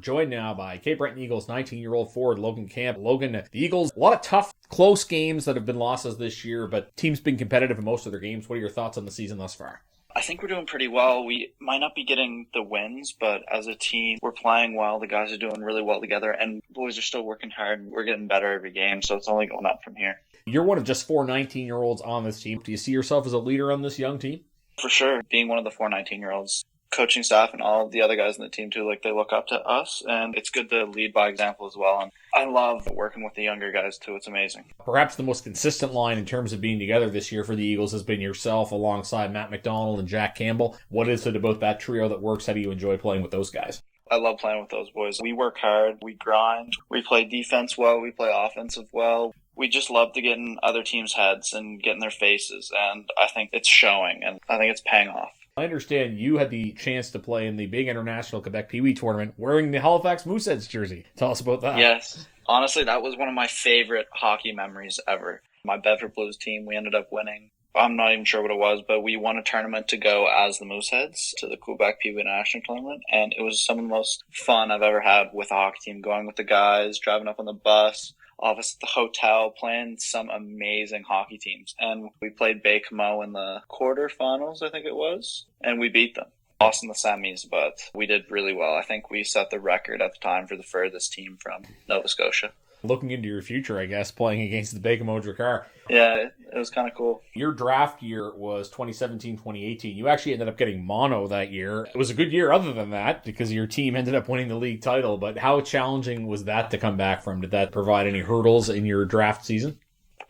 Joined now by Cape Breton Eagles 19-year-old forward Logan Camp. Logan, the Eagles, a lot of tough, close games that have been losses this year, but team's been competitive in most of their games. What are your thoughts on the season thus far? I think we're doing pretty well. We might not be getting the wins, but as a team, we're playing well. The guys are doing really well together, and boys are still working hard. We're getting better every game, so it's only going up from here. You're one of just 4 19-year-olds on this team. Do you see yourself as a leader on this young team? For sure. Being one of the 4 19-year-olds, coaching staff and all of the other guys in the team too, they look up to us, and it's good to lead by example as well. And I love working with the younger guys too. It's amazing. Perhaps the most consistent line in terms of being together this year for the Eagles has been yourself alongside Matt McDonald and Jack Campbell. What is it about that trio that works? How do you enjoy playing with those guys? I love playing with those boys. We work hard, we grind, we play defense well, we play offensive well. We just love to get in other teams' heads and get in their faces, and I think it's showing, and I think it's paying off. I understand you had the chance to play in the big international Quebec Pee Wee tournament wearing the Halifax Mooseheads jersey. Tell us about that. Yes. Honestly, that was one of my favorite hockey memories ever. My Bedford Blues team, we ended up winning. I'm not even sure what it was, but we won a tournament to go as the Mooseheads to the Quebec Pee Wee International Tournament, and it was some of the most fun I've ever had with a hockey team, going with the guys, driving up on the bus, office at the hotel, playing some amazing hockey teams. And we played Baie-Comeau in the quarterfinals, I think it was, and we beat them. Lost in the semis, but we did really well. I think we set the record at the time for the furthest team from Nova Scotia. Looking into your future, I guess, playing against the Baie-Comeau Drakkar. Yeah, it was kind of cool. Your draft year was 2017-2018. You actually ended up getting mono that year. It was a good year other than that because your team ended up winning the league title, but how challenging was that to come back from? Did that provide any hurdles in your draft season?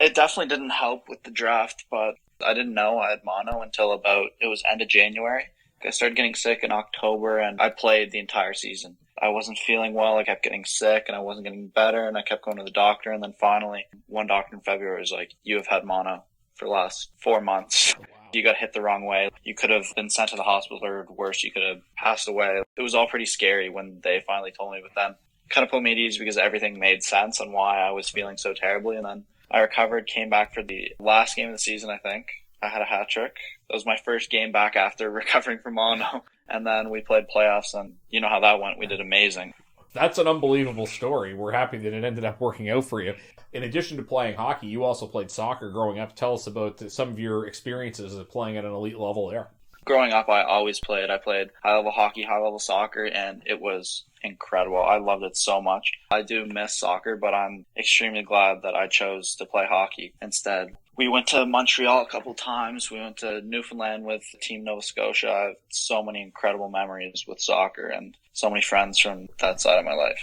It definitely didn't help with the draft, but I didn't know I had mono until it was end of January. I started getting sick in October, and I played the entire season. I wasn't feeling well. I kept getting sick, and I wasn't getting better, and I kept going to the doctor. And then finally, one doctor in February was like, "You have had mono for the last 4 months. Oh, wow. You got hit the wrong way. You could have been sent to the hospital, or worse, you could have passed away." It was all pretty scary when they finally told me, but then kind of put me at ease because everything made sense on why I was feeling so terribly. And then I recovered, came back for the last game of the season, I think. I had a hat trick. That was my first game back after recovering from mono. And then we played playoffs, and you know how that went. We did amazing. That's an unbelievable story. We're happy that it ended up working out for you. In addition to playing hockey, you also played soccer growing up. Tell us about some of your experiences of playing at an elite level there. Growing up, I always played. I played high-level hockey, high-level soccer, and it was incredible. I loved it so much. I do miss soccer, but I'm extremely glad that I chose to play hockey instead. We went to Montreal a couple times. We went to Newfoundland with Team Nova Scotia. I have so many incredible memories with soccer and so many friends from that side of my life.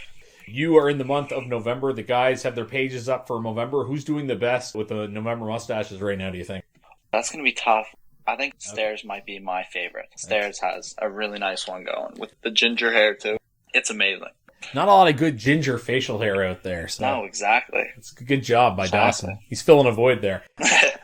You are in the month of November. The guys have their pages up for November. Who's doing the best with the November mustaches right now, do you think? That's going to be tough. I think Stairs might be my favorite. Stairs has a really nice one going with the ginger hair too. It's amazing. Not a lot of good ginger facial hair out there. So no, exactly. It's a good job by Dawson. He's filling a void there.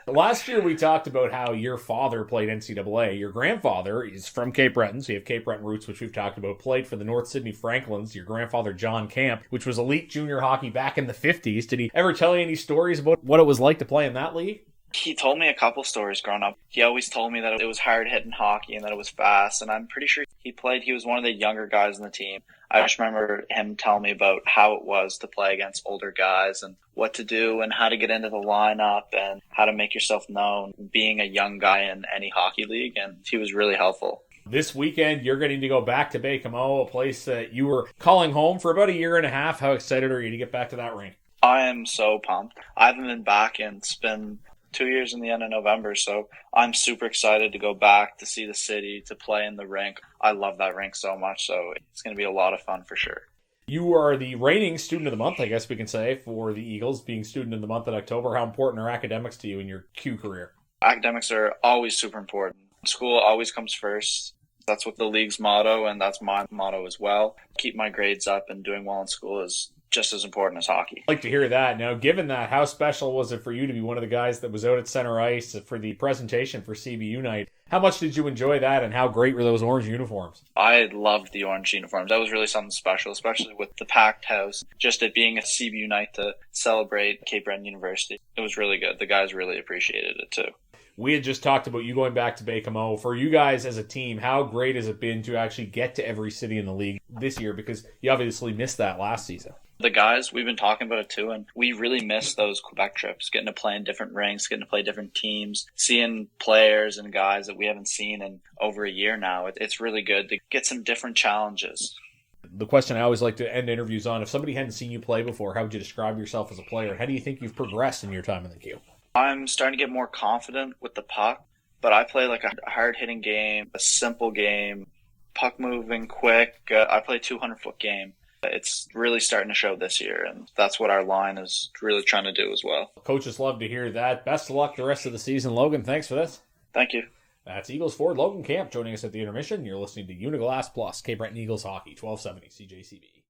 Last year we talked about how your father played NCAA. Your grandfather is from Cape Breton, so you have Cape Breton roots, which we've talked about, played for the North Sydney Franklins. Your grandfather, John Camp, which was elite junior hockey back in the 50s. Did he ever tell you any stories about what it was like to play in that league? He told me a couple stories growing up. He always told me that it was hard-hitting hockey and that it was fast, and I'm pretty sure he was one of the younger guys in the team. I just remember him telling me about how it was to play against older guys and what to do and how to get into the lineup and how to make yourself known being a young guy in any hockey league, and he was really helpful. This weekend, you're getting to go back to Baie-Comeau, a place that you were calling home for about a year and a half. How excited are you to get back to that rink? I am so pumped. I haven't been back, and it's been 2 years in the end of November, so I'm super excited to go back to see the city, to play in the rink. I love that rink so much, so it's going to be a lot of fun for sure. You are the reigning student of the month, I guess we can say, for the Eagles, being student of the month in October. How important are academics to you in your Q career? Academics are always super important. School always comes first. That's what the league's motto, and that's my motto as well. Keep my grades up, and doing well in school is just as important as hockey. I'd like to hear that. Now, given that, how special was it for you to be one of the guys that was out at center ice for the presentation for CBU night? How much did you enjoy that, and how great were those orange uniforms? I loved the orange uniforms. That was really something special, especially with the packed house. Just it being a CBU night to celebrate Cape Breton University. It was really good. The guys really appreciated it too. We had just talked about you going back to Baie-Comeau. For you guys as a team, how great has it been to actually get to every city in the league this year? Because you obviously missed that last season. The guys, we've been talking about it too, and we really miss those Quebec trips, getting to play in different rinks, getting to play different teams, seeing players and guys that we haven't seen in over a year now. It's really good to get some different challenges. The question I always like to end interviews on, if somebody hadn't seen you play before, how would you describe yourself as a player? How do you think you've progressed in your time in the Q? I'm starting to get more confident with the puck, but I play like a hard-hitting game, a simple game, puck moving, quick. I play a 200-foot game. It's really starting to show this year, and that's what our line is really trying to do as well. Coaches love to hear that. Best of luck the rest of the season. Logan, thanks for this. Thank you. That's Eagles forward Logan Camp joining us at the intermission. You're listening to Uniglass Plus, Cape Breton Eagles Hockey, 1270 CJCB.